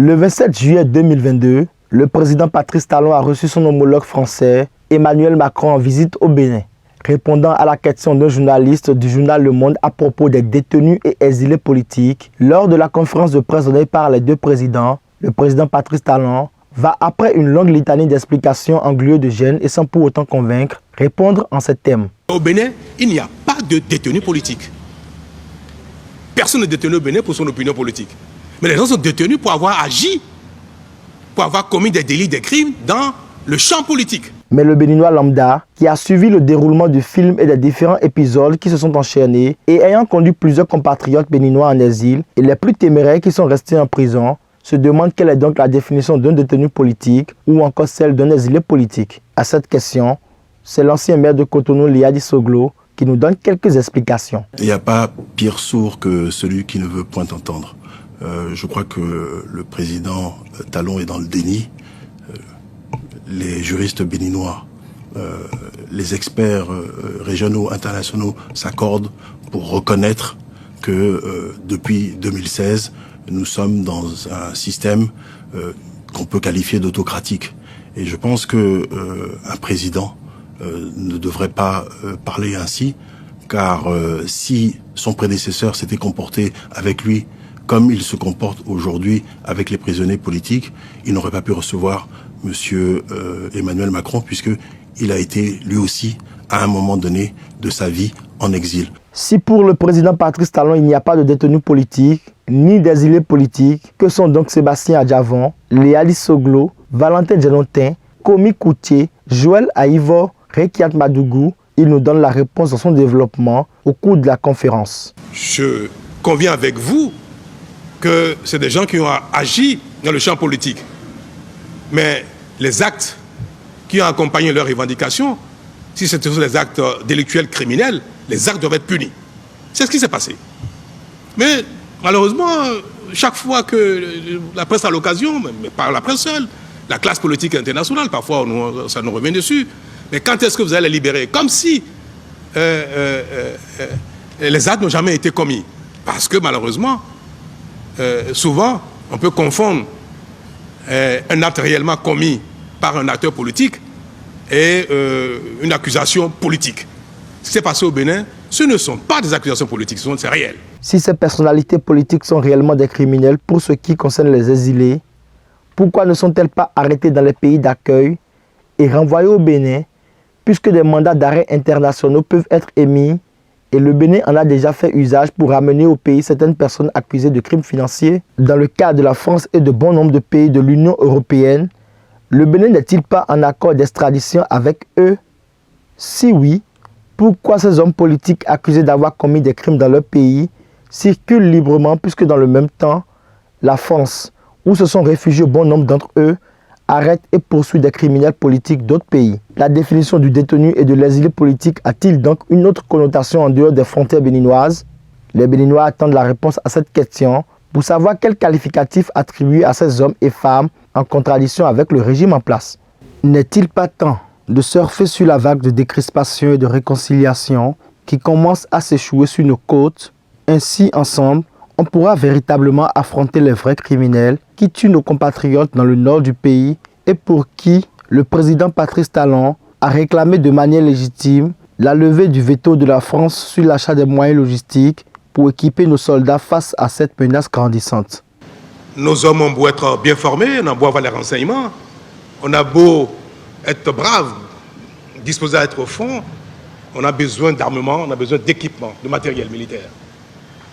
Le 27 juillet 2022, le président Patrice Talon a reçu son homologue français, Emmanuel Macron, en visite au Bénin. Répondant à la question d'un journaliste du journal Le Monde à propos des détenus et exilés politiques, lors de la conférence de presse donnée par les deux présidents, le président Patrice Talon va, après une longue litanie d'explications engluées de gêne et sans pour autant convaincre, répondre en ces termes. Au Bénin, il n'y a pas de détenus politiques. Personne n'est détenu au Bénin pour son opinion politique. Mais les gens sont détenus pour avoir agi, pour avoir commis des délits, des crimes dans le champ politique. Mais le Béninois lambda, qui a suivi le déroulement du film et des différents épisodes qui se sont enchaînés et ayant conduit plusieurs compatriotes béninois en exil et les plus téméraires qui sont restés en prison, se demande quelle est donc la définition d'un détenu politique ou encore celle d'un exilé politique. À cette question, c'est l'ancien maire de Cotonou, Liadi Soglo, qui nous donne quelques explications. Il n'y a pas pire sourd que celui qui ne veut point entendre. Je crois que le président Talon est dans le déni. Les juristes béninois, les experts régionaux, internationaux s'accordent pour reconnaître que depuis 2016, nous sommes dans un système qu'on peut qualifier d'autocratique. Et je pense que un président ne devrait pas parler ainsi, car si son prédécesseur s'était comporté avec lui comme il se comporte aujourd'hui avec les prisonniers politiques, il n'aurait pas pu recevoir Monsieur Emmanuel Macron, puisqu'il a été lui aussi, à un moment donné de sa vie, en exil. Si pour le président Patrice Talon, il n'y a pas de détenus politiques, ni d'exilés politiques, que sont donc Sébastien Adjavon, Léali Soglo, Valentin Djenotin, Komi Koutié, Joël Aïvo, Rekiat Madougou? Il nous donne la réponse dans son développement au cours de la conférence. Je conviens avec vous que c'est des gens qui ont agi dans le champ politique. Mais les actes qui ont accompagné leurs revendications, si ce sont des actes délictuels criminels, les actes doivent être punis. C'est ce qui s'est passé. Mais malheureusement, chaque fois que la presse a l'occasion, mais pas la presse seule, la classe politique internationale, parfois ça nous revient dessus, mais quand est-ce que vous allez les libérer? Comme si les actes n'ont jamais été commis. Parce que malheureusement, souvent, on peut confondre un acte réellement commis par un acteur politique et une accusation politique. Ce qui s'est passé au Bénin, ce ne sont pas des accusations politiques, c'est réel. Si ces personnalités politiques sont réellement des criminels pour ce qui concerne les exilés, pourquoi ne sont-elles pas arrêtées dans les pays d'accueil et renvoyées au Bénin, puisque des mandats d'arrêt internationaux peuvent être émis et le Bénin en a déjà fait usage pour ramener au pays certaines personnes accusées de crimes financiers? Dans le cas de la France et de bon nombre de pays de l'Union européenne, le Bénin n'est-il pas en accord d'extradition avec eux? Si oui, pourquoi ces hommes politiques accusés d'avoir commis des crimes dans leur pays circulent librement, puisque dans le même temps, la France, où se sont réfugiés bon nombre d'entre eux, arrête et poursuit des criminels politiques d'autres pays? La définition du détenu et de l'exilé politique a-t-il donc une autre connotation en dehors des frontières béninoises? Les Béninois attendent la réponse à cette question pour savoir quel qualificatif attribuer à ces hommes et femmes en contradiction avec le régime en place. N'est-il pas temps de surfer sur la vague de décrispation et de réconciliation qui commence à s'échouer sur nos côtes? Ainsi, ensemble, on pourra véritablement affronter les vrais criminels qui tuent nos compatriotes dans le nord du pays et pour qui le président Patrice Talon a réclamé de manière légitime la levée du veto de la France sur l'achat des moyens logistiques pour équiper nos soldats face à cette menace grandissante. Nos hommes ont beau être bien formés, on a beau avoir les renseignements, on a beau être braves, disposés à être au fond, on a besoin d'armement, on a besoin d'équipement, de matériel militaire.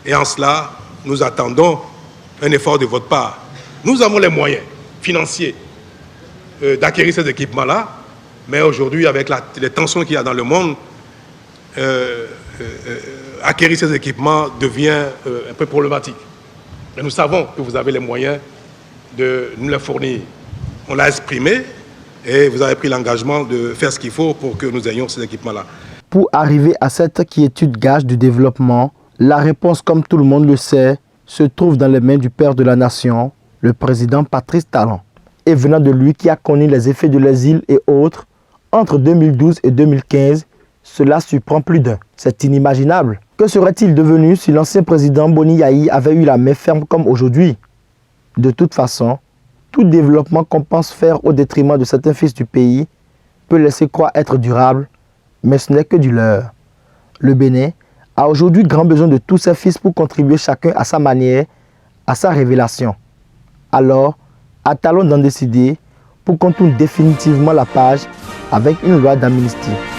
Et en cela, nous attendons un effort de votre part. Nous avons les moyens financiers d'acquérir ces équipements-là, mais aujourd'hui, avec les tensions qu'il y a dans le monde, acquérir ces équipements devient un peu problématique. Mais nous savons que vous avez les moyens de nous les fournir. On l'a exprimé et vous avez pris l'engagement de faire ce qu'il faut pour que nous ayons ces équipements-là. Pour arriver à cette quiétude gage du développement, la réponse, comme tout le monde le sait, se trouve dans les mains du père de la nation, le président Patrice Talon. Et venant de lui qui a connu les effets de l'exil et autres, entre 2012 et 2015, cela surprend plus d'un. C'est inimaginable. Que serait-il devenu si l'ancien président Boni Yayi avait eu la main ferme comme aujourd'hui? De toute façon, tout développement qu'on pense faire au détriment de certains fils du pays peut laisser croire être durable, mais ce n'est que du leurre. Le Bénin a aujourd'hui grand besoin de tous ses fils pour contribuer chacun à sa manière à sa révélation. Alors, attendons d'en décider pour qu'on tourne définitivement la page avec une loi d'amnistie.